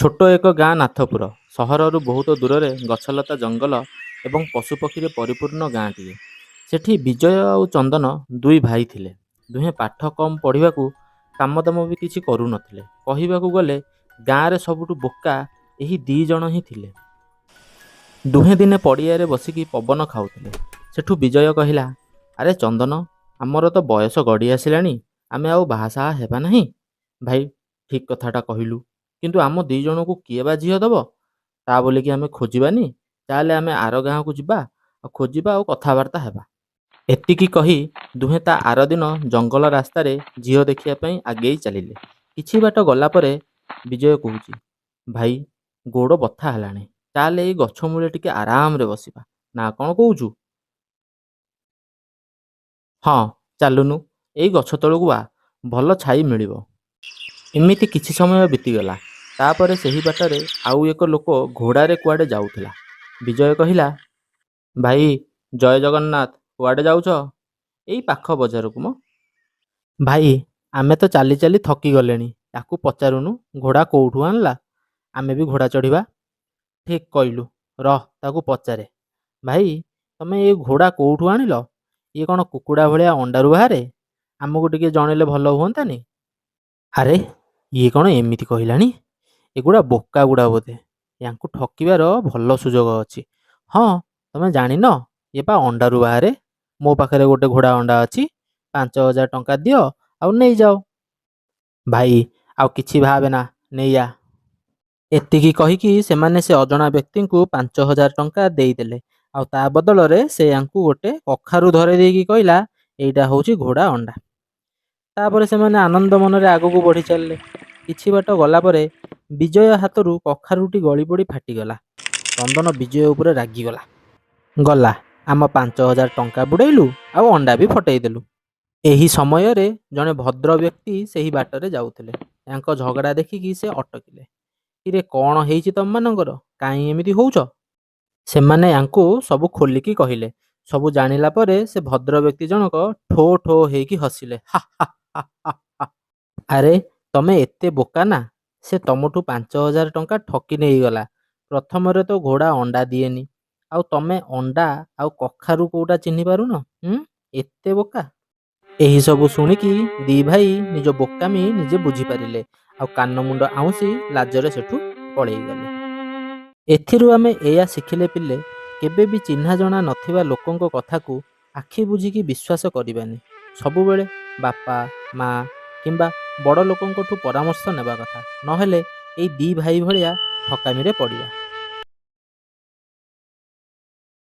ଛୋଟ ଏକ ଗାଁ ନାଥପୁର। ସହରରୁ ବହୁତ ଦୂରରେ ଗଛଲତା ଜଙ୍ଗଲ ଏବଂ ପଶୁପକ୍ଷୀରେ ପରିପୂର୍ଣ୍ଣ ଗାଁଟିଏ। ସେଠି ବିଜୟ ଆଉ ଚନ୍ଦନ ଦୁଇ ଭାଇ ଥିଲେ। ଦୁହେଁ ପାଠ କମ୍ ପଢ଼ିବାକୁ କାମଦାମ ବି କିଛି କରୁନଥିଲେ। କହିବାକୁ ଗଲେ ଗାଁରେ ସବୁଠୁ ବୋକା ଏହି ଦି ଜଣ ହିଁ ଥିଲେ। ଦୁହେଁ ଦିନେ ପଡ଼ିଆରେ ବସିକି ପବନ ଖାଉଥିଲେ। ସେଠୁ ବିଜୟ କହିଲା, ଆରେ ଚନ୍ଦନ, ଆମର ତ ବୟସ ଗଡ଼ି ଆସିଲାଣି, ଆମେ ଆଉ ବାହାସାହା ହେବା ନାହିଁ। ଭାଇ, ଠିକ୍ କଥାଟା କହିଲୁ, କିନ୍ତୁ ଆମ ଦି ଜଣଙ୍କୁ କିଏ ବା ଝିଅ ଦବ? ତା ବୋଲିକି ଆମେ ଖୋଜିବାନି? ତାହେଲେ ଆମେ ଆର ଗାଁକୁ ଯିବା, ଆଉ ଖୋଜିବା ଆଉ କଥାବାର୍ତ୍ତା ହେବା। ଏତିକି କହି ଦୁହେଁ ତା ଆର ଦିନ ଜଙ୍ଗଲ ରାସ୍ତାରେ ଝିଅ ଦେଖିବା ପାଇଁ ଆଗେଇ ଚାଲିଲେ। କିଛି ବାଟ ଗଲା ପରେ ବିଜୟ କହୁଛି, ଭାଇ, ଗୋଡ଼ ବଥା ହେଲାଣି, ତାହେଲେ ଏଇ ଗଛ ମୂଳେ ଟିକେ ଆରାମରେ ବସିବା, ନା କ'ଣ କହୁଛୁ? ହଁ, ଚାଲୁନୁ, ଏଇ ଗଛ ତଳକୁ ଆ, ଭଲ ଛାଇ ମିଳିବ। ଏମିତି କିଛି ସମୟ ବିତିଗଲା। ତାପରେ ସେହି ବାଟରେ ଆଉ ଏକ ଲୋକ ଘୋଡ଼ାରେ କୁଆଡ଼େ ଯାଉଥିଲା। ବିଜୟ କହିଲା, ଭାଇ, ଜୟ ଜଗନ୍ନାଥ, କୁଆଡ଼େ ଯାଉଛ? ଏଇ ପାଖ ବଜାରକୁ ମ। ଭାଇ, ଆମେ ତ ଚାଲି ଚାଲି ଥକି ଗଲେଣି, ତାକୁ ପଚାରୁନୁ ଘୋଡ଼ା କୋଉଠୁ ଆଣିଲା, ଆମେ ବି ଘୋଡ଼ା ଚଢ଼ିବା। ଠିକ୍ କହିଲୁ, ରହ ତାକୁ ପଚାରେ। ଭାଇ, ତମେ ଏ ଘୋଡ଼ା କୋଉଠୁ ଆଣିଲ? ଇଏ କ'ଣ କୁକୁଡ଼ା ଭଳିଆ ଅଣ୍ଡାରୁ ବାହାରେ? ଆମକୁ ଟିକେ ଜଣେଇଲେ ଭଲ ହୁଅନ୍ତାନି? ଆରେ, ଇଏ କ'ଣ ଏମିତି କହିଲାଣି? ଏଗୁଡ଼ା ବୋକା ଗୁଡ଼ା ବୋଧେ। ୟାଙ୍କୁ ଠକିବାର ଭଲ ସୁଯୋଗ ଅଛି। ହଁ, ତମେ ଜାଣିନ, ଏ ପା ଅଣ୍ଡାରୁ ବାହାରେ। ମୋ ପାଖରେ ଗୋଟେ ଘୋଡ଼ା ଅଣ୍ଡା ଅଛି। 5,000 ଟଙ୍କା ଦିଅ ଆଉ ନେଇଯାଅ। ଭାଇ, ଆଉ କିଛି ଭାବେନା, ନେଇଆ। ଏତିକି କହିକି ସେମାନେ ସେ ଅଜଣା ବ୍ୟକ୍ତିଙ୍କୁ 5,000 ଟଙ୍କା ଦେଇଦେଲେ। ଆଉ ତା ବଦଳରେ ସେ ୟାଙ୍କୁ ଗୋଟେ କଖାରୁ ଧରେଇ ଦେଇକି କହିଲା, ଏଇଟା ହେଉଛି ଘୋଡ଼ା ଅଣ୍ଡା। ତାପରେ ସେମାନେ ଆନନ୍ଦ ମନରେ ଆଗକୁ ବଢ଼ି ଚାଲିଲେ। କିଛି ବାଟ ଗଲା ପରେ ବିଜୟ ହାତରୁ କଖାରୁଟି ଗଳି ପଡ଼ି ଫାଟିଗଲା। ଚନ୍ଦନ ବିଜୟ ଉପରେ ରାଗିଗଲା। ଗଲା, ଆମ 5,000 ଟଙ୍କା ବୁଡ଼େଇଲୁ ଆଉ ଅଣ୍ଡା ବି ଫଟେଇଦେଲୁ। ଏହି ସମୟରେ ଜଣେ ଭଦ୍ର ବ୍ୟକ୍ତି ସେହି ବାଟରେ ଯାଉଥିଲେ। ୟାଙ୍କ ଝଗଡ଼ା ଦେଖିକି ସେ ଅଟକିଲେ। ଇରେ, କ'ଣ ହେଇଛି ତମମାନଙ୍କର? କାହିଁ ଏମିତି ହଉଛ? ସେମାନେ ୟାଙ୍କୁ ସବୁ ଖୋଲିକି କହିଲେ। ସବୁ ଜାଣିଲା ପରେ ସେ ଭଦ୍ର ବ୍ୟକ୍ତି ଜଣକ ଠୋ ଠୋ ହେଇକି ହସିଲେ। ହା ହା ହା ହା ହା। ଆରେ, ତମେ ଏତେ ବୋକା ନା? ସେ ତମଠୁ 5,000 ଟଙ୍କା ଠକି ନେଇଗଲା। ପ୍ରଥମରେ ତ ଘୋଡ଼ା ଅଣ୍ଡା ଦିଏନି, ଆଉ ତମେ ଅଣ୍ଡା ଆଉ କଖାରୁ କୋଉଟା ଚିହ୍ନି ପାରୁନ? ଏତେ ବୋକା? ଏହି ସବୁ ଶୁଣିକି ଦି ଭାଇ ନିଜ ବୋକାମି ନିଜେ ବୁଝିପାରିଲେ, ଆଉ କାନ ମୁଣ୍ଡ ଆଉଁସି ଲାଜରେ ସେଠୁ ପଳେଇଗଲେ। ଏଥିରୁ ଆମେ ଏଇଆ ଶିଖିଲେ ପିଲେ, କେବେ ବି ଚିହ୍ନା ଜଣା ନଥିବା ଲୋକଙ୍କ କଥାକୁ ଆଖି ବୁଜିକି ବିଶ୍ୱାସ କରିବାନି। ସବୁବେଳେ ବାପା, ମା କିମ୍ବା ବଡ଼ ଲୋକଙ୍କଠୁ ପରାମର୍ଶ ନେବା କଥା, ନହେଲେ ଏଇ ଦି ଭାଇ ଭଳିଆ ଠକାମିରେ ପଡ଼ିବା।